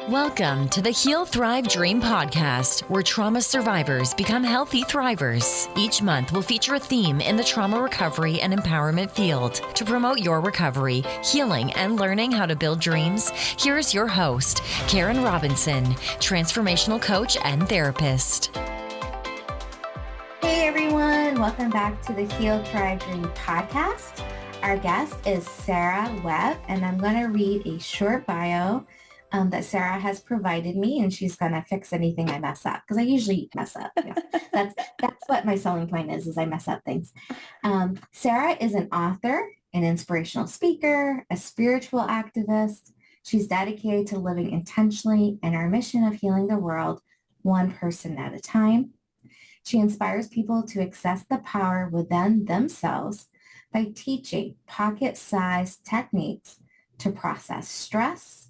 Welcome to the Heal, Thrive, Dream podcast, where trauma survivors become healthy thrivers. Each month, we'll feature a theme in the trauma recovery and empowerment field. To promote your recovery, healing, and learning how to build dreams, here's your host, Karen Robinson, transformational coach and therapist. Hey everyone, welcome back to the Heal, Thrive, Dream podcast. Our guest is Sara Webb, and I'm going to read a short bio that Sara has provided me, and she's going to fix anything I mess up, because I usually mess up. Yeah. That's what my selling point is I mess up things. Sara is an author, an inspirational speaker, a spiritual activist. She's dedicated to living intentionally in our mission of healing the world, one person at a time. She inspires people to access the power within themselves by teaching pocket-sized techniques to process stress,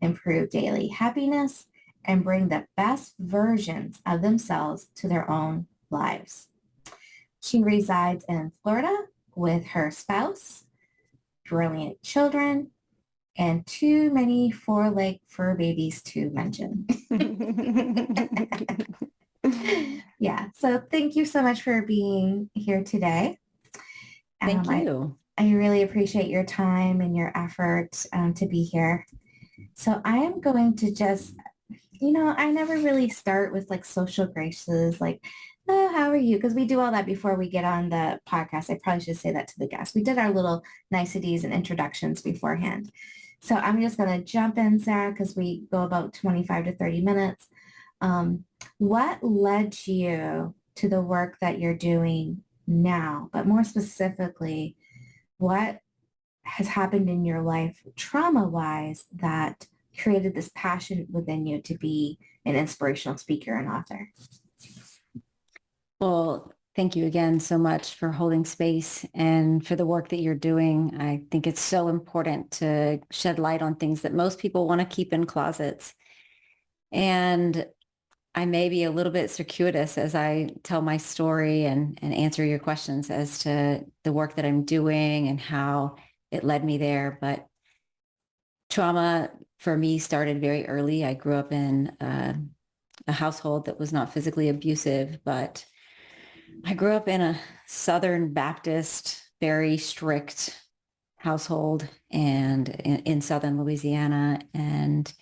improve daily happiness, and bring the best versions of themselves to their own lives. She resides in Florida with her spouse, brilliant children, and too many four-leg fur babies to mention. Yeah, so thank you so much for being here today. Thank you. I really appreciate your time and your effort to be here. So I am going to just, I never really start with like social graces, like, oh, how are you? Because we do all that before we get on the podcast. I probably should say that to the guests. We did our little niceties and introductions beforehand. So I'm just going to jump in, Sara, because we go about 25 to 30 minutes. What led you to the work that you're doing now? But more specifically, what has happened in your life trauma-wise that created this passion within you to be an inspirational speaker and author? Well, thank you again so much for holding space and for the work that you're doing. I think it's so important to shed light on things that most people want to keep in closets. And I may be a little bit circuitous as I tell my story and answer your questions as to the work that I'm doing and how it led me there. But trauma for me started very early. I grew up in a household that was not physically abusive, but I grew up in a Southern Baptist, very strict household and in Southern Louisiana. And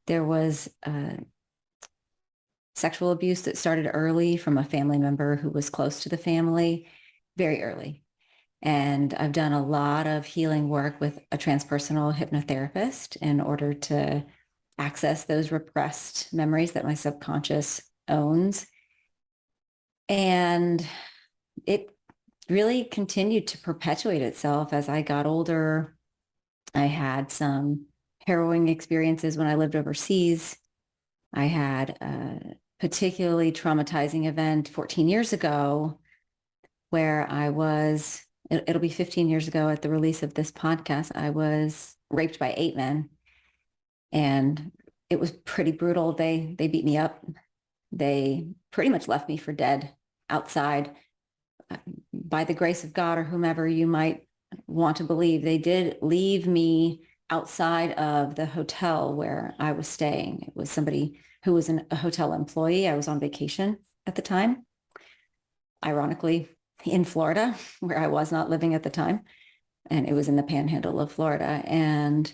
there was sexual abuse that started early from a family member who was close to the family, very early. And I've done a lot of healing work with a transpersonal hypnotherapist in order to access those repressed memories that my subconscious owns. And it really continued to perpetuate itself as I got older. I had some harrowing experiences when I lived overseas. I had a particularly traumatizing event 14 years ago where I was, it'll be 15 years ago at the release of this podcast, I was raped by 8 men. And it was pretty brutal. They beat me up. They pretty much left me for dead outside. By the grace of God or whomever you might want to believe, they did leave me outside of the hotel where I was staying. It was somebody who was a hotel employee. I was on vacation at the time, ironically, in Florida, where I was not living at the time. And it was in the panhandle of Florida. And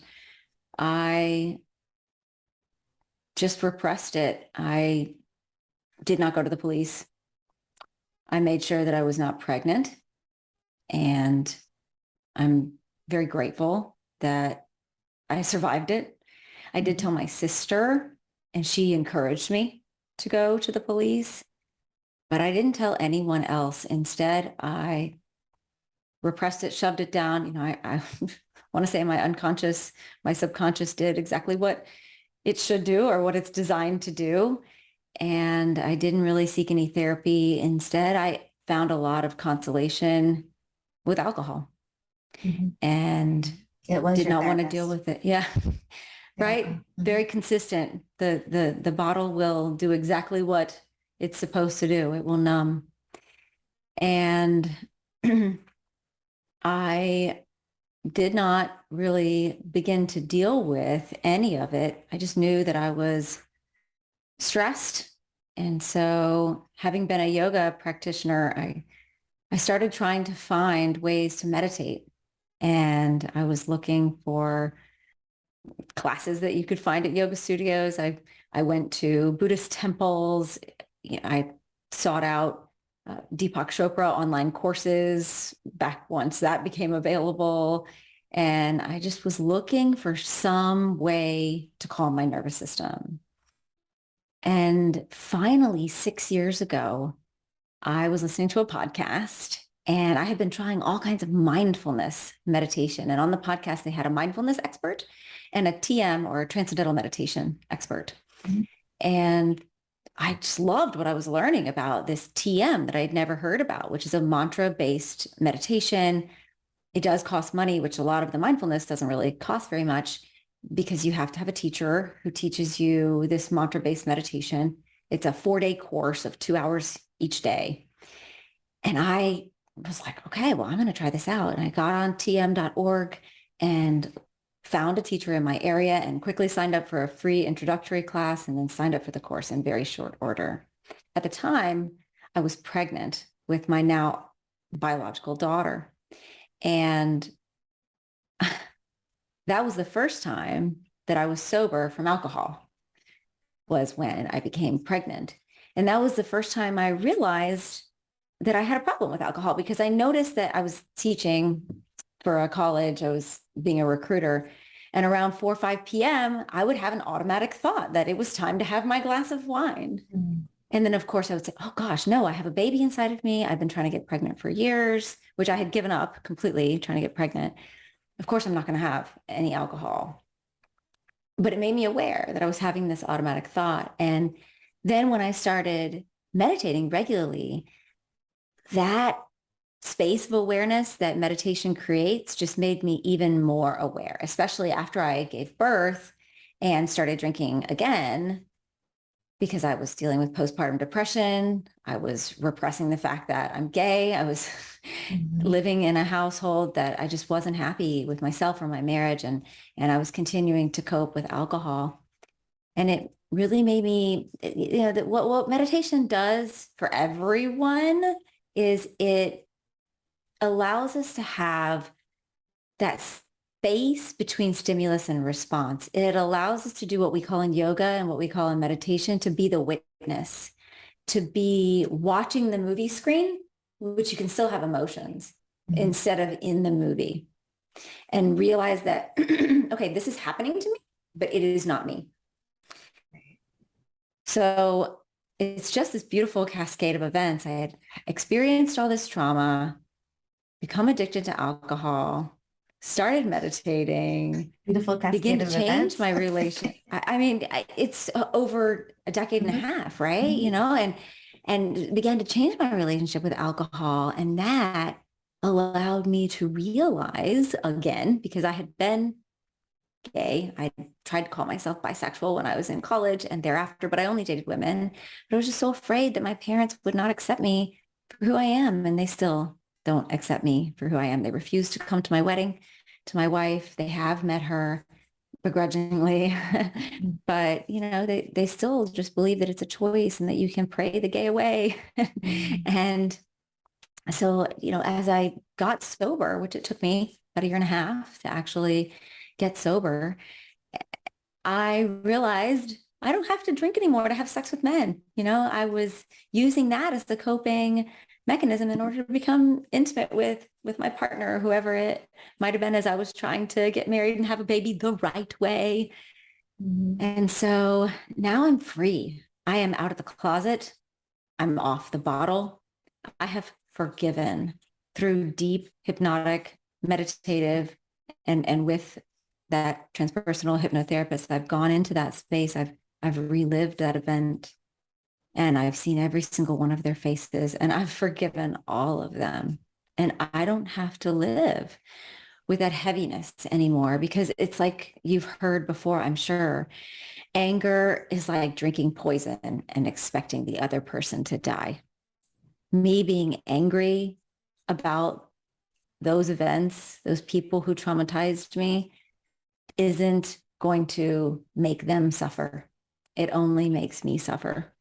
I just repressed it. I did not go to the police. I made sure that I was not pregnant. And I'm very grateful that I survived it. I did tell my sister, and she encouraged me to go to the police, but I didn't tell anyone else. Instead, I repressed it, shoved it down. I want to say my subconscious did exactly what it should do or what it's designed to do. And I didn't really seek any therapy. Instead, I found a lot of consolation with alcohol. Mm-hmm. And it was did not therapist. Want to deal with it. Yeah. Right. Mm-hmm. Very consistent. The bottle will do exactly what it's supposed to do. It will numb. And I did not really begin to deal with any of it. I just knew that I was stressed. And so having been a yoga practitioner, I started trying to find ways to meditate. And I was looking for classes that you could find at yoga studios. I went to Buddhist temples. I sought out Deepak Chopra online courses back once that became available. And I just was looking for some way to calm my nervous system. And finally, 6 years ago, I was listening to a podcast and I had been trying all kinds of mindfulness meditation. And on the podcast, they had a mindfulness expert and a TM, or a transcendental meditation expert. Mm-hmm. And I just loved what I was learning about this TM that I'd never heard about, which is a mantra-based meditation. It does cost money, which a lot of the mindfulness doesn't really cost very much, because you have to have a teacher who teaches you this mantra-based meditation. It's a 4-day course of 2 hours each day. And I was like, okay, well, I'm going to try this out. And I got on tm.org and found a teacher in my area and quickly signed up for a free introductory class and then signed up for the course in very short order. At the time, I was pregnant with my now biological daughter. And that was the first time that I was sober from alcohol, was when I became pregnant. And that was the first time I realized that I had a problem with alcohol, because I noticed that I was teaching for a college. I was being a recruiter. And around 4 or 5 p.m., I would have an automatic thought that it was time to have my glass of wine. Mm-hmm. And then, of course, I would say, oh, gosh, no, I have a baby inside of me. I've been trying to get pregnant for years, which I had given up completely, trying to get pregnant. Of course, I'm not going to have any alcohol. But it made me aware that I was having this automatic thought. And then when I started meditating regularly, that space of awareness that meditation creates just made me even more aware, especially after I gave birth and started drinking again, because I was dealing with postpartum depression. I was repressing the fact that I'm gay. I was living in a household that I just wasn't happy with myself or my marriage. And I was continuing to cope with alcohol. And it really made me, that what meditation does for everyone is it allows us to have that space between stimulus and response. It allows us to do what we call in yoga and what we call in meditation, to be the witness, to be watching the movie screen, which you can still have emotions, mm-hmm. instead of in the movie, and realize that, okay, this is happening to me, but it is not me. So it's just this beautiful cascade of events. I had experienced all this trauma, become addicted to alcohol, started meditating, beautiful cascade begin to of change events. my relation. I mean, it's over a decade and a half, right? Mm-hmm. And began to change my relationship with alcohol. And that allowed me to realize again, because I had been gay. I tried to call myself bisexual when I was in college and thereafter, but I only dated women. But I was just so afraid that my parents would not accept me for who I am. And they still don't accept me for who I am. They refuse to come to my wedding, to my wife. They have met her begrudgingly, but they still just believe that it's a choice and that you can pray the gay away. And so, as I got sober, which it took me about 1.5 years to actually get sober, I realized I don't have to drink anymore to have sex with men. I was using that as the coping mechanism in order to become intimate with my partner, whoever it might have been, as I was trying to get married and have a baby the right way. Mm-hmm. And so now I'm free. I am out of the closet. I'm off the bottle. I have forgiven through deep hypnotic, meditative, and with that transpersonal hypnotherapist. I've gone into that space. I've relived that event. And I've seen every single one of their faces, and I've forgiven all of them. And I don't have to live with that heaviness anymore, because it's like you've heard before, I'm sure, anger is like drinking poison and expecting the other person to die. Me being angry about those events, those people who traumatized me, isn't going to make them suffer. It only makes me suffer.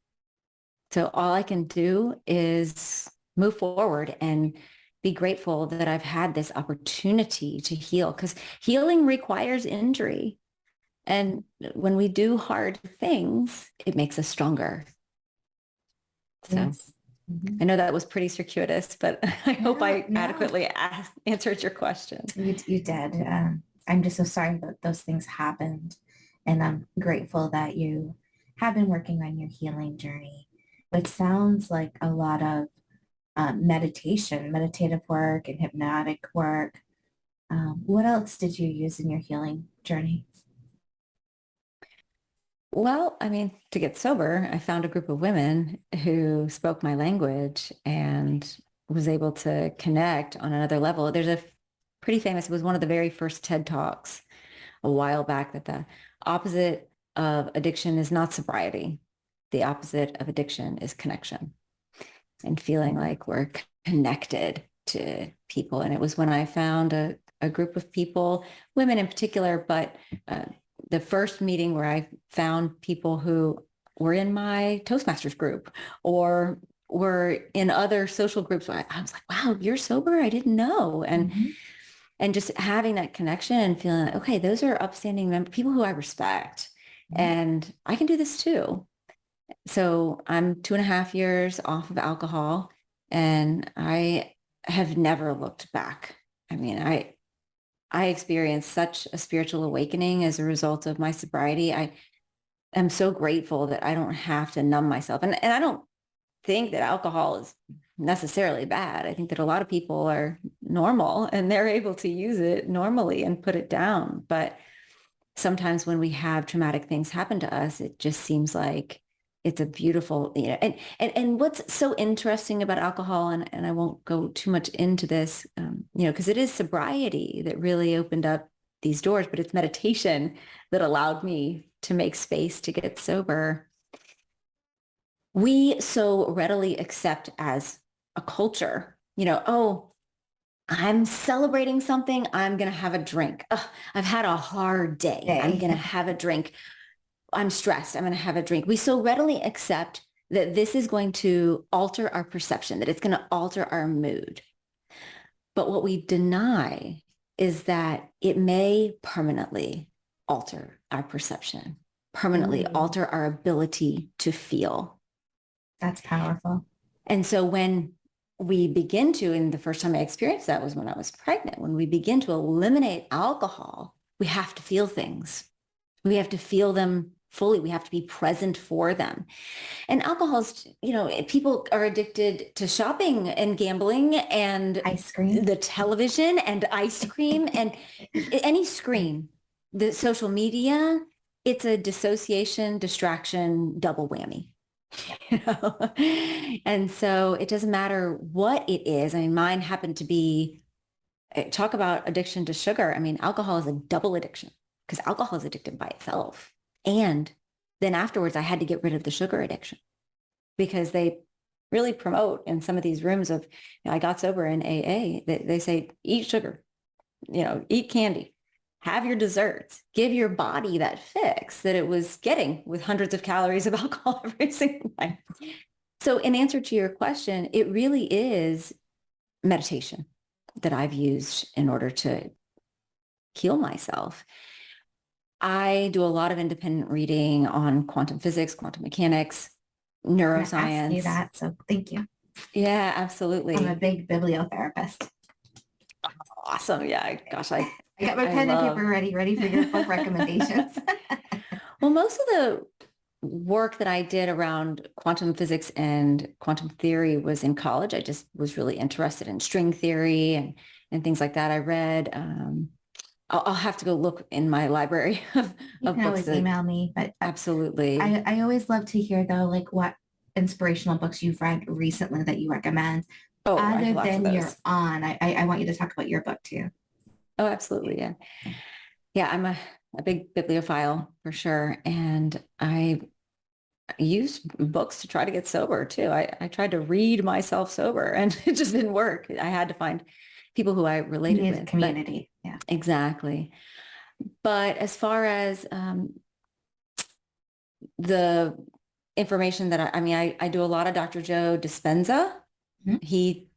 So all I can do is move forward and be grateful that I've had this opportunity to heal, because healing requires injury. And when we do hard things, it makes us stronger. So Yes. Mm-hmm. I know that was pretty circuitous, but I hope I No. adequately answered your question. You did. I'm just so sorry that those things happened. And I'm grateful that you have been working on your healing journey, which sounds like a lot of meditative work and hypnotic work. What else did you use in your healing journey? Well, I mean, to get sober, I found a group of women who spoke my language and was able to connect on another level. There's a pretty famous, it was one of the very first TED Talks a while back, that the opposite of addiction is not sobriety. The opposite of addiction is connection, and feeling like we're connected to people. And it was when I found a group of people, women in particular, but the first meeting where I found people who were in my Toastmasters group or were in other social groups. I was like, wow, you're sober? I didn't know. And just having that connection and feeling like, okay, those are upstanding people who I respect, and I can do this too. So I'm 2.5 years off of alcohol, and I have never looked back. I mean, I experienced such a spiritual awakening as a result of my sobriety. I am so grateful that I don't have to numb myself. And I don't think that alcohol is necessarily bad. I think that a lot of people are normal and they're able to use it normally and put it down. But sometimes when we have traumatic things happen to us, it just seems like it's a beautiful, and what's so interesting about alcohol, and I won't go too much into this, because it is sobriety that really opened up these doors, but it's meditation that allowed me to make space to get sober. We so readily accept as a culture, oh, I'm celebrating something, I'm going to have a drink. Ugh, I've had a hard day. I'm going to have a drink. I'm stressed. I'm going to have a drink. We so readily accept that this is going to alter our perception, that it's going to alter our mood. But what we deny is that it may permanently alter our perception, permanently alter our ability to feel. That's powerful. And so when we begin to, and the first time I experienced that was when I was pregnant, when we begin to eliminate alcohol, we have to feel things. We have to feel them fully. We have to be present for them. And alcohol's, people are addicted to shopping and gambling and ice cream, the television and ice cream and any screen, the social media. It's a dissociation, distraction, double whammy. And so it doesn't matter what it is. I mean, mine happened to be, talk about addiction to sugar. I mean, alcohol is a double addiction because alcohol is addictive by itself. And then afterwards, I had to get rid of the sugar addiction because they really promote in some of these rooms of, I got sober in AA, they say, eat sugar, eat candy, have your desserts, give your body that fix that it was getting with hundreds of calories of alcohol every single night. So in answer to your question, it really is meditation that I've used in order to heal myself. I do a lot of independent reading on quantum physics, quantum mechanics, neuroscience. I'm asking you that, so thank you. Yeah, absolutely. I'm a big bibliotherapist. Awesome. Yeah. Gosh, I got my pen and paper ready for your book recommendations. Well, most of the work that I did around quantum physics and quantum theory was in college. I just was really interested in string theory and things like that. I read, I'll have to go look in my library of you can always email me, but absolutely. I always love to hear though, like what inspirational books you've read recently that you recommend. Oh, other than you're on, I want you to talk about your book too. Oh, absolutely. Yeah. Yeah. I'm a big bibliophile for sure. And I used books to try to get sober too. I tried to read myself sober and it just didn't work. I had to find people who I related with. Community. Yeah. Exactly. But as far as the information that I do a lot of Dr. Joe Dispenza. Mm-hmm. He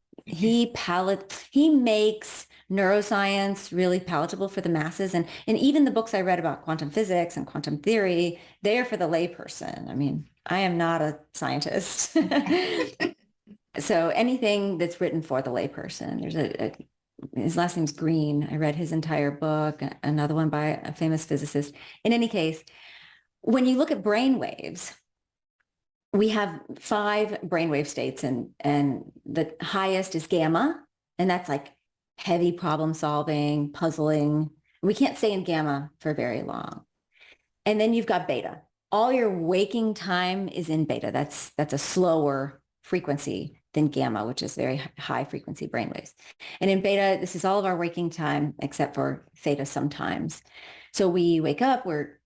makes neuroscience really palatable for the masses. And even the books I read about quantum physics and quantum theory, they are for the layperson. I mean, I am not a scientist. So anything that's written for the layperson, there's his last name's Green. I read his entire book, another one by a famous physicist. In any case, when you look at brain waves, we have 5 brainwave states, and the highest is gamma, and that's like heavy problem solving, puzzling. We can't stay in gamma for very long. And then you've got beta. All your waking time is in beta. That's a slower frequency than gamma, which is very high frequency brainwaves. And in beta, this is all of our waking time except for theta sometimes. So we wake up, we're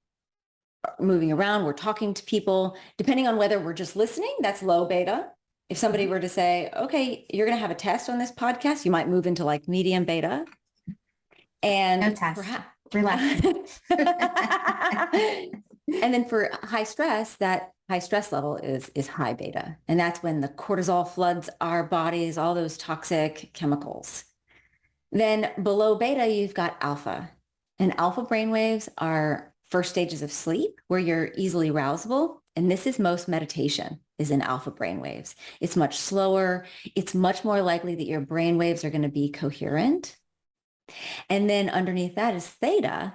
moving around, we're talking to people. Depending on whether we're just listening, that's low beta. If somebody were to say, okay, you're going to have a test on this podcast, you might move into like medium beta. And no test. Relax. And then for high stress, that high stress level is high beta. And that's when the cortisol floods our bodies, all those toxic chemicals. Then below beta, you've got alpha. And alpha brainwaves are first stages of sleep where you're easily rousable. And this is most meditation is in alpha brainwaves. It's much slower. It's much more likely that your brainwaves are going to be coherent. And then underneath that is theta.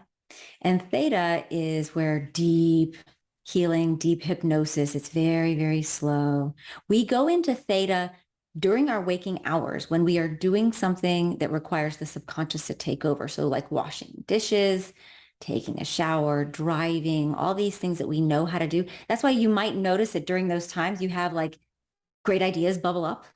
And theta is where deep healing, deep hypnosis, it's very, very slow. We go into theta during our waking hours when we are doing something that requires the subconscious to take over. So like washing dishes, taking a shower, driving, all these things that we know how to do. That's why you might notice that during those times you have like great ideas bubble up,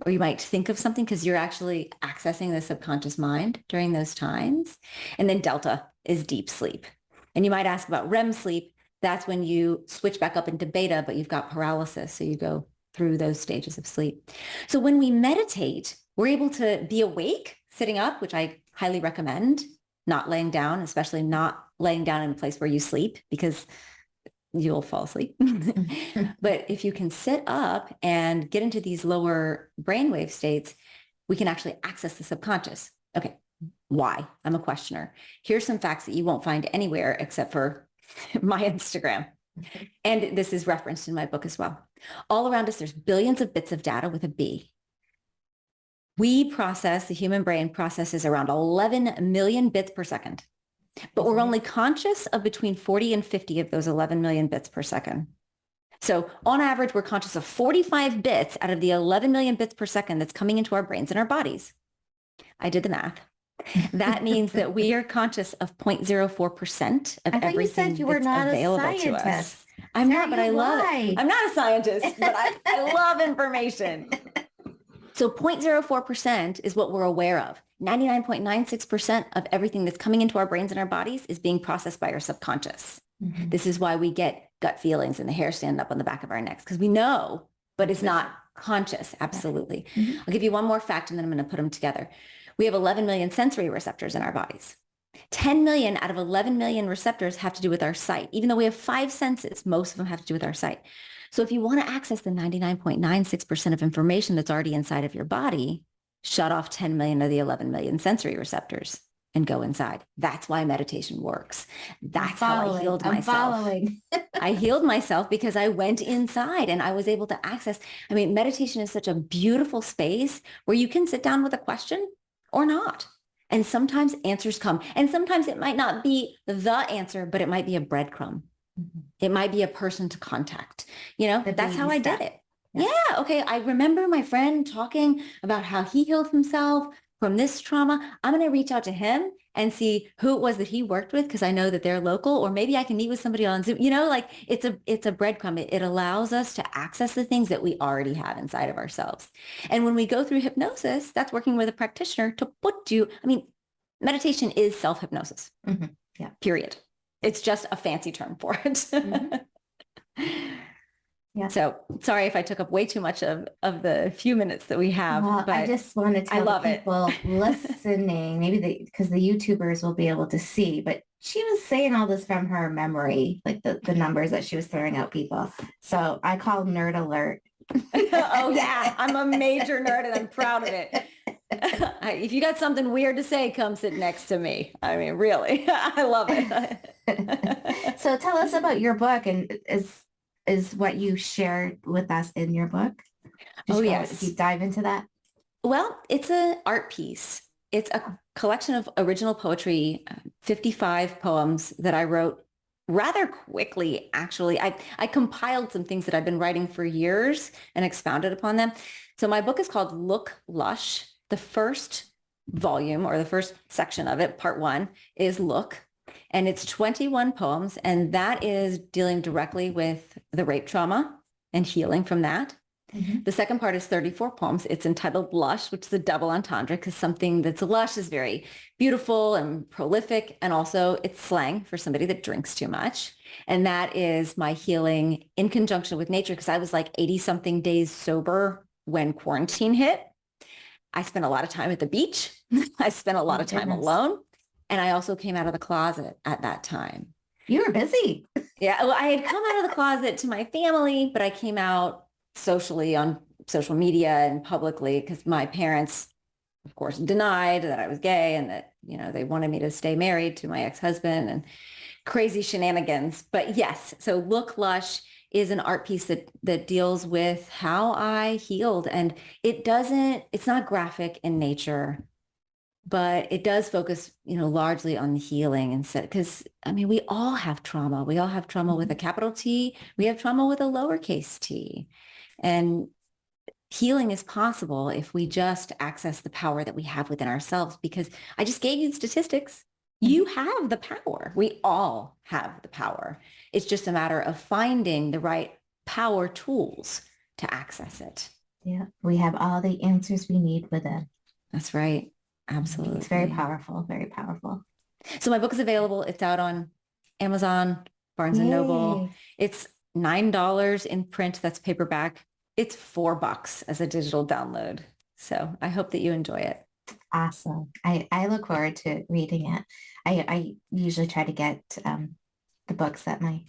or you might think of something because you're actually accessing the subconscious mind during those times. And then delta is deep sleep. And you might ask about REM sleep. That's when you switch back up into beta, but you've got paralysis. So you go through those stages of sleep. So when we meditate, we're able to be awake sitting up, which I highly recommend, not laying down, especially not laying down in a place where you sleep because you'll fall asleep. But if you can sit up and get into these lower brainwave states, we can actually access the subconscious. Okay, why? I'm a questioner. Here's some facts that you won't find anywhere except for my Instagram. And this is referenced in my book as well. All around us, there's billions of bits of data with a B. The human brain processes around 11 million bits per second, but we're only conscious of between 40 and 50 of those 11 million bits per second. So on average, we're conscious of 45 bits out of the 11 million bits per second that's coming into our brains and our bodies. I did the math. That means that we are conscious of 0.04% of everything you said you were not available a scientist. To us. I'm Sarah, not, but I love it. I'm not a scientist, but I love information. So 0.04% is what we're aware of. 99.96% of everything that's coming into our brains and our bodies is being processed by our subconscious. Mm-hmm. This is why we get gut feelings and the hair stand up on the back of our necks, because we know, but it's not conscious. Absolutely. Mm-hmm. I'll give you one more fact and then I'm going to put them together. We have 11 million sensory receptors in our bodies. 10 million out of 11 million receptors have to do with our sight. Even though we have 5 senses, most of them have to do with our sight. So if you want to access the 99.96% of information that's already inside of your body, shut off 10 million of the 11 million sensory receptors and go inside. That's why meditation works. That's how I healed myself. I healed myself because I went inside and I was able to access. I mean, meditation is such a beautiful space where you can sit down with a question or not. And sometimes answers come. And sometimes it might not be the answer, but it might be a breadcrumb. Mm-hmm. It might be a person to contact. You know, that's how I did it. Yeah. Okay. I remember my friend talking about how he healed himself from this trauma. I'm going to reach out to him and see who it was that he worked with, because I know that they're local, or maybe I can meet with somebody on Zoom. You know, like it's a breadcrumb. It allows us to access the things that we already have inside of ourselves. And when we go through hypnosis, that's working with a practitioner to put you, I mean, meditation is self-hypnosis. Mm-hmm. Yeah. Period. It's just a fancy term for it. Mm-hmm. Yeah. So sorry if I took up way too much of the few minutes that we have, Well, but I just want to I tell the love it. people listening, maybe because the YouTubers will be able to see, but she was saying all this from her memory, like the numbers that she was throwing out people. So I call nerd alert. Oh yeah, I'm a major nerd and I'm proud of it. If you got something weird to say, come sit next to me. I mean, really, I love it. So tell us about your book, and is what you shared with us in your book. Did Oh you go yes. deep dive into that? Well, it's an art piece. It's a collection of original poetry, 55 poems that I wrote rather quickly, actually. I compiled some things that I've been writing for years and expounded upon them. So my book is called Look Lush. The first volume or the first section of it, part one, is Look. And it's 21 poems. And that is dealing directly with the rape trauma and healing from that. Mm-hmm. The second part is 34 poems. It's entitled Lush, which is a double entendre because something that's lush is very beautiful and prolific. And also it's slang for somebody that drinks too much. And that is my healing in conjunction with nature because I was like 80 something days sober when quarantine hit. I spent a lot of time at the beach. I spent a lot Oh, of time goodness. alone. And I also came out of the closet at that time. You were busy. Yeah, well, I had come out of the closet to my family, but I came out socially on social media and publicly because my parents, of course, denied that I was gay and that, you know, they wanted me to stay married to my ex-husband and crazy shenanigans. But yes, so Look Lush is an art piece that deals with how I healed. And it's not graphic in nature, but it does focus, you know, largely on healing instead. Because I mean, we all have trauma. We all have trauma with a capital T. We have trauma with a lowercase t. And healing is possible if we just access the power that we have within ourselves. Because I just gave you the statistics. You have the power. We all have the power. It's just a matter of finding the right power tools to access it. Yeah, we have all the answers we need within. That's right. Absolutely. It's very powerful, very powerful. So my book is available. It's out on Amazon, Barnes and Noble. Yay. It's $9 in print. That's paperback. It's $4 as a digital download. So I hope that you enjoy it. Awesome. I look forward to reading it. I usually try to get the books that my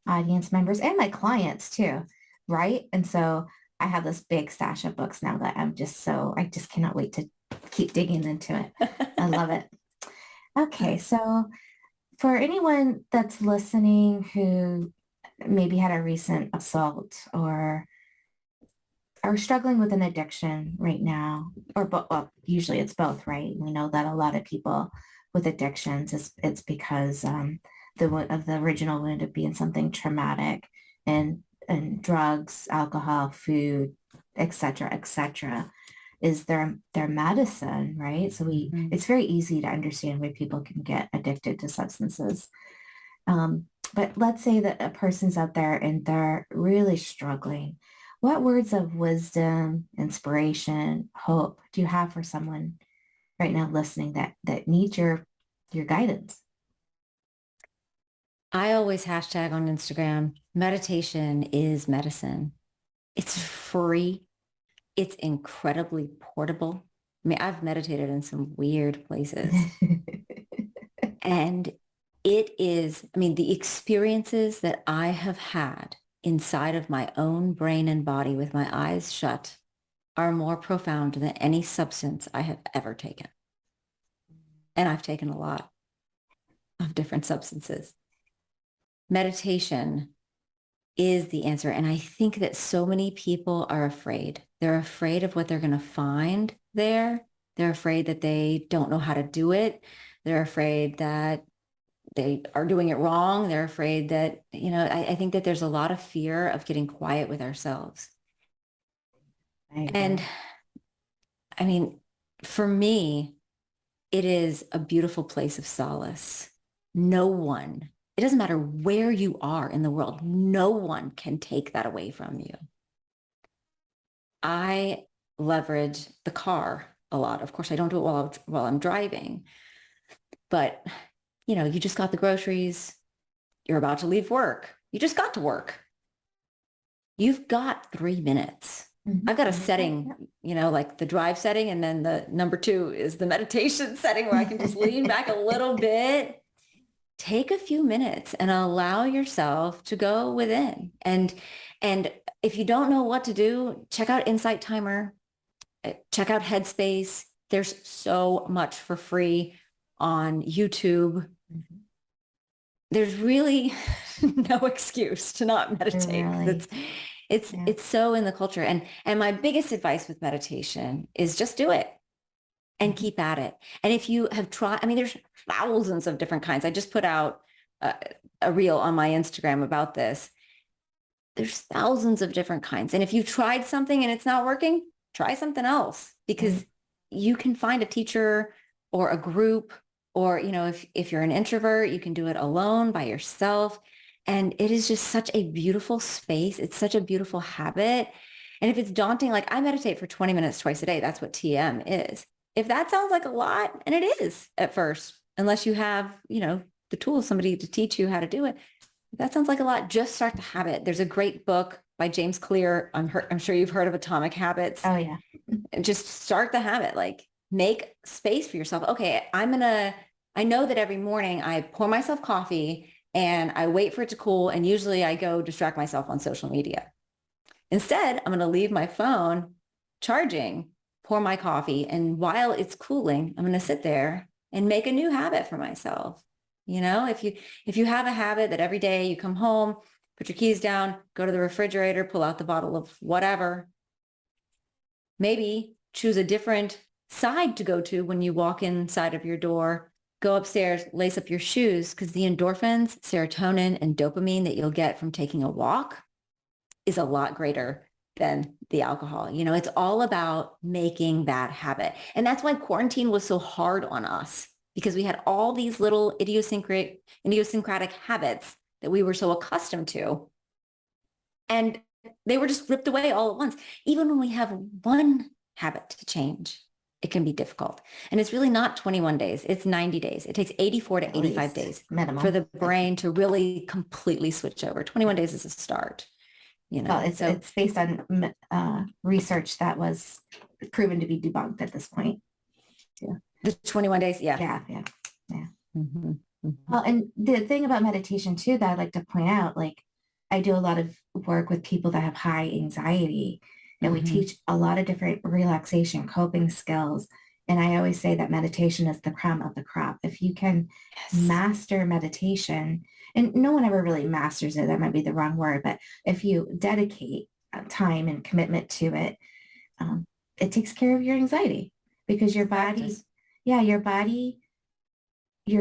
audience members and my clients too, right? And so I have this big stash of books now that I just cannot wait to keep digging into it. I love it. Okay, so for anyone that's listening who maybe had a recent assault or are struggling with an addiction right now, or well, usually it's both, right? We know that a lot of people with addictions, it's because the original wound of being something traumatic, and drugs, alcohol, food, etc., is their medicine, right? So it's very easy to understand why people can get addicted to substances. But let's say that a person's out there and they're really struggling. What words of wisdom, inspiration, hope do you have for someone right now listening that needs your guidance? I always hashtag on Instagram, meditation is medicine. It's free. It's incredibly portable. I mean, I've meditated in some weird places. And it is, I mean, the experiences that I have had inside of my own brain and body with my eyes shut are more profound than any substance I have ever taken. And I've taken a lot of different substances. Meditation is the answer. And I think that so many people are afraid. They're afraid of what they're going to find there. They're afraid that they don't know how to do it. They're afraid that they are doing it wrong. They're afraid that, you know, I think that there's a lot of fear of getting quiet with ourselves. And I mean, for me, it is a beautiful place of solace. It doesn't matter where you are in the world, no one can take that away from you. I leverage the car a lot. Of course, I don't do it while I'm driving, but you know, you just got the groceries, you're about to leave work. You just got to work. you've got 3 minutes. I've got a setting, like the drive setting. And then the number 2 is the meditation setting where I can just lean back a little bit, take a few minutes and allow yourself to go within. And if you don't know what to do, check out Insight Timer, check out Headspace. There's so much for free on YouTube. Mm-hmm. There's really no excuse to not meditate. Really? It's so in the culture. And my biggest advice with meditation is just do it and keep at it. And if you have tried, there's thousands of different kinds. I just put out a reel on my Instagram about this. There's thousands of different kinds. And if you've tried something and it's not working, try something else, because you can find a teacher or a group, or, if you're an introvert, you can do it alone by yourself. And it is just such a beautiful space. It's such a beautiful habit. And if it's daunting, like I meditate for 20 minutes twice a day, that's what TM is. If that sounds like a lot, and it is at first, unless you have, the tools, somebody to teach you how to do it, if that sounds like a lot, just start the habit. There's a great book by James Clear. I'm sure you've heard of Atomic Habits. Oh yeah. Just start the habit, like make space for yourself. Okay, I know that every morning I pour myself coffee and I wait for it to cool. And usually I go distract myself on social media. Instead, I'm going to leave my phone charging, pour my coffee. And while it's cooling, I'm going to sit there and make a new habit for myself. If you have a habit that every day you come home, put your keys down, go to the refrigerator, pull out the bottle of whatever, maybe choose a different side to go to when you walk inside of your door, go upstairs, lace up your shoes, because the endorphins, serotonin, and dopamine that you'll get from taking a walk is a lot greater than the alcohol. It's all about making that habit. And that's why quarantine was so hard on us, because we had all these little idiosyncratic habits that we were so accustomed to. And they were just ripped away all at once. Even when we have one habit to change, it can be difficult. And it's really not 21 days. It's 90 days. It takes 84 to 85 days minimum for the brain to really completely switch over. 21 days is a start. Well, it's based on research that was proven to be debunked at this point. Yeah. The 21 days. Yeah. Yeah. Mm-hmm. Mm-hmm. Well, and the thing about meditation too, that I'd like to point out, like I do a lot of work with people that have high anxiety, and we teach a lot of different relaxation, coping skills. And I always say that meditation is the crumb of the crop. If you can master meditation, and no one ever really masters it, that might be the wrong word, but if you dedicate time and commitment to it, it takes care of your anxiety, because your body, your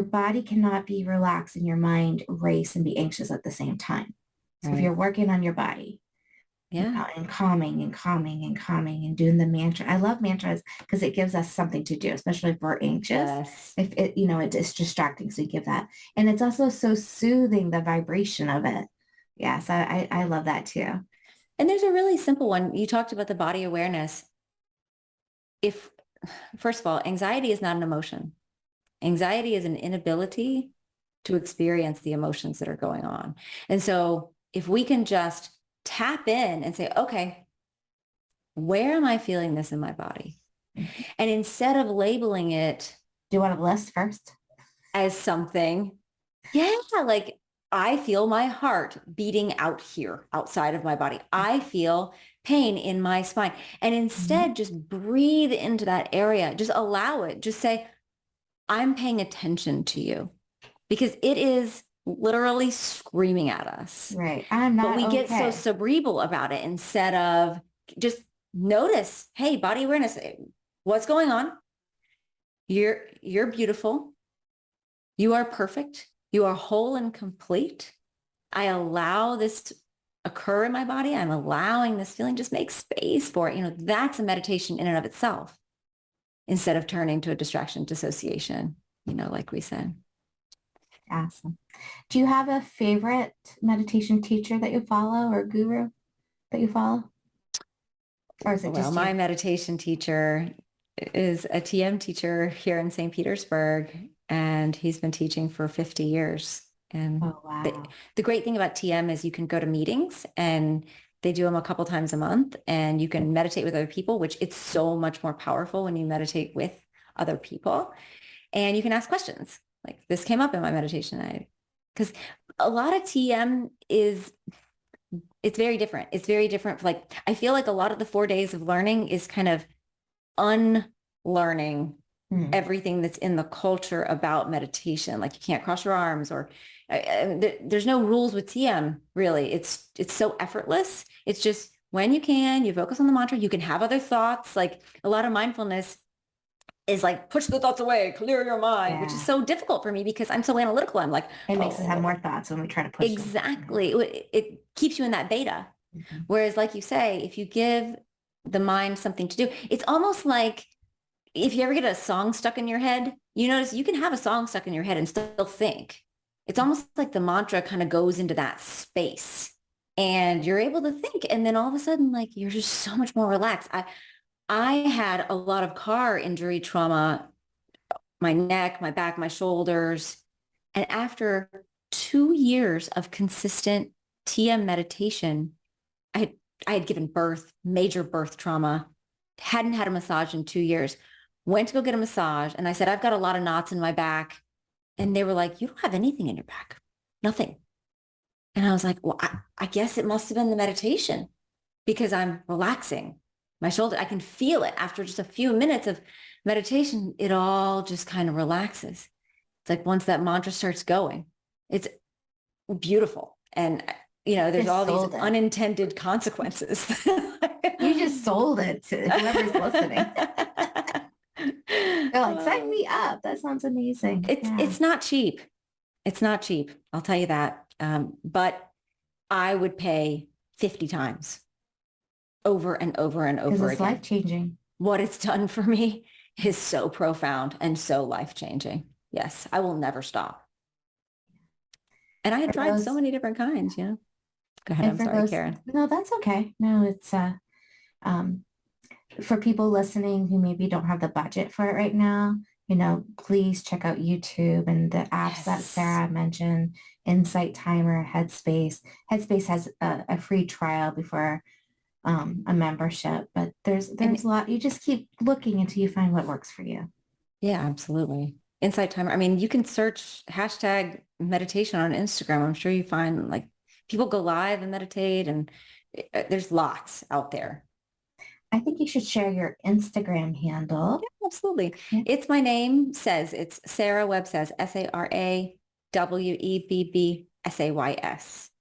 body cannot be relaxed and your mind race and be anxious at the same time. So if you're working on your body, and calming and doing the mantra. I love mantras because it gives us something to do, especially if we're anxious. If it, it's distracting. So you give that. And it's also so soothing, the vibration of it. Yes, I love that too. And there's a really simple one. You talked about the body awareness. First of all, anxiety is not an emotion. Anxiety is an inability to experience the emotions that are going on. And so if we can just tap in and say, okay, where am I feeling this in my body? And instead of labeling it, do you want to list first as something? Yeah. Like I feel my heart beating out here outside of my body. I feel pain in my spine. And instead just breathe into that area. Just allow it. Just say, I'm paying attention to you, because it is literally screaming at us. Right. I'm not. But we get so cerebral about it instead of just notice, hey, body awareness, what's going on? You're beautiful. You are perfect. You are whole and complete. I allow this to occur in my body. I'm allowing this feeling. Just make space for it. That's a meditation in and of itself, instead of turning to a distraction dissociation, like we said. Awesome. Do you have a favorite meditation teacher that you follow, or guru that you follow? Or is it just my meditation teacher is a TM teacher here in St. Petersburg, and he's been teaching for 50 years. And the great thing about TM is you can go to meetings and They do them a couple times a month, and you can meditate with other people, which it's so much more powerful when you meditate with other people. And you can ask questions. Like, this came up in my meditation. Because a lot of TM it's very different. It's very different. Like, I feel like a lot of the 4 days of learning is kind of unlearning everything that's in the culture about meditation. Like, you can't cross your arms, or there's no rules with TM, really. It's so effortless. It's just when you can, you focus on the mantra. You can have other thoughts. Like, a lot of mindfulness is like, push the thoughts away, clear your mind, which is so difficult for me because I'm so analytical. I'm like, it makes us have more thoughts when we try to push exactly. It keeps you in that beta. Whereas, like you say, if you give the mind something to do, it's almost like if you ever get a song stuck in your head, you notice you can have a song stuck in your head and still think. It's almost like the mantra kind of goes into that space and you're able to think. And then all of a sudden, like, you're just so much more relaxed. I had a lot of car injury trauma, my neck, my back, my shoulders. And after 2 years of consistent TM meditation, I had given birth, major birth trauma, hadn't had a massage in 2 years, went to go get a massage. And I said, I've got a lot of knots in my back. And they were like, you don't have anything in your back, nothing. And I was like, well, I guess it must have been the meditation because I'm relaxing my shoulder. I can feel it after just a few minutes of meditation. It all just kind of relaxes. It's like once that mantra starts going, it's beautiful. And, you know, there's all these unintended consequences. You just sold it to whoever's listening. They're like, sign me up. That sounds amazing. It's not cheap. It's not cheap. I'll tell you that. But I would pay 50 times over and over and over again. It's life-changing. What it's done for me is so profound and so life-changing. Yes, I will never stop. And I had tried so many different kinds, you know. Go ahead. I'm sorry, Karen. No, that's okay. No, it's for people listening who maybe don't have the budget for it right now, you know, please check out YouTube and the apps that Sara mentioned, Insight Timer, Headspace. Headspace has a free trial before a membership, but there's a lot. You just keep looking until you find what works for you. Yeah, absolutely. Insight Timer. I mean, you can search hashtag meditation on Instagram. I'm sure you find like people go live and meditate, and there's lots out there. I think you should share your Instagram handle. Yeah, absolutely. Yeah. It's my name says, it's Sara Webb says, SarawebBsays.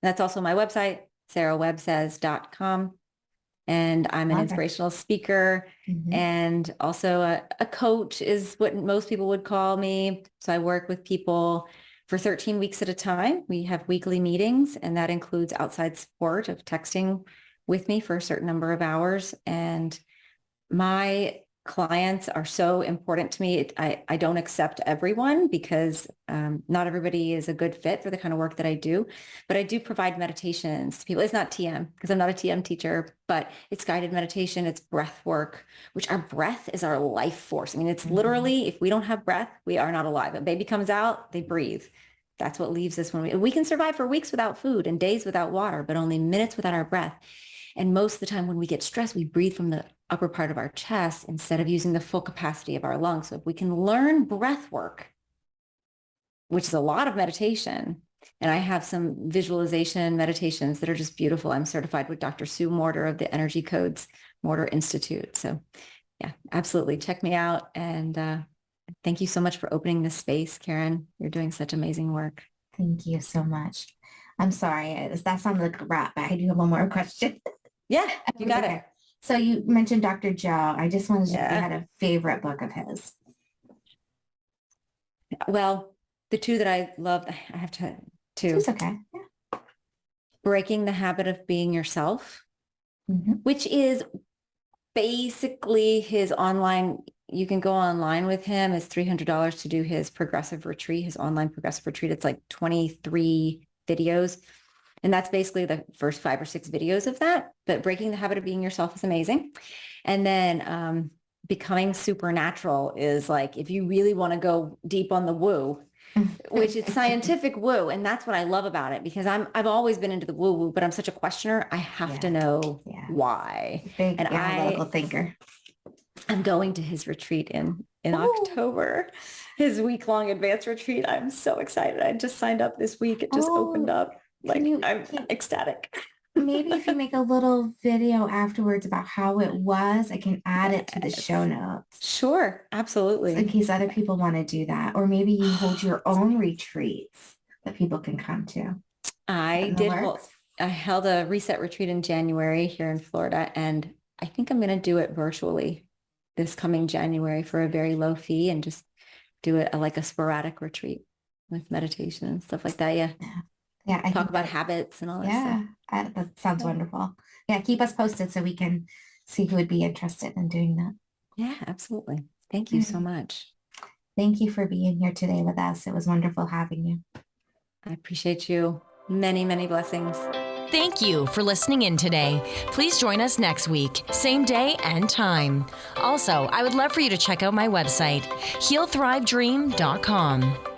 That's also my website, sarawebbsays.com. And I'm an inspirational speaker and also a coach is what most people would call me. So I work with people for 13 weeks at a time. We have weekly meetings, and that includes outside support of texting with me for a certain number of hours. And my clients are so important to me. I don't accept everyone because not everybody is a good fit for the kind of work that I do, but I do provide meditations to people. It's not TM because I'm not a TM teacher, but it's guided meditation. It's breath work, which our breath is our life force. I mean, it's literally, if we don't have breath, we are not alive. A baby comes out, they breathe. That's what leaves us when we can survive for weeks without food and days without water, but only minutes without our breath. And most of the time when we get stressed, we breathe from the upper part of our chest instead of using the full capacity of our lungs. So if we can learn breath work, which is a lot of meditation, and I have some visualization meditations that are just beautiful. I'm certified with Dr. Sue Morter of the Energy Codes Morter Institute. So yeah, absolutely. Check me out. And thank you so much for opening this space, Karen. You're doing such amazing work. Thank you so much. I'm sorry. That sounded like a wrap, but I do have one more question. Yeah, you got it. So you mentioned Dr. Joe. I just wanted to know if you had a favorite book of his. Well, the two that I love, I have two. It's okay. Yeah. Breaking the Habit of Being Yourself, which is basically his online, you can go online with him. It's $300 to do his progressive retreat, his online progressive retreat. It's like 23 videos. And that's basically the first 5 or 6 videos of that. But Breaking the Habit of Being Yourself is amazing. And then Becoming Supernatural is like, if you really want to go deep on the woo, which is scientific woo. And that's what I love about it, because I've always been into the woo woo, but I'm such a questioner. I have to know why. Big And analytical thinker. I'm going to his retreat in October, his week-long advanced retreat. I'm so excited. I just signed up this week. It just opened up. I'm ecstatic. Maybe if you make a little video afterwards about how it was, I can add it to the show notes. Sure, absolutely. So in case other people want to do that. Or maybe you hold your own retreats that people can come to. I held a reset retreat in January here in Florida, and I think I'm going to do it virtually this coming January for a very low fee, and just do it like a sporadic retreat with meditation and stuff like that. Yeah. I talk about habits and all that stuff. That sounds wonderful. Yeah. Keep us posted so we can see who would be interested in doing that. Yeah, absolutely. Thank you so much. Thank you for being here today with us. It was wonderful having you. I appreciate you. Many, many blessings. Thank you for listening in today. Please join us next week, same day and time. Also, I would love for you to check out my website, healthrivedream.com.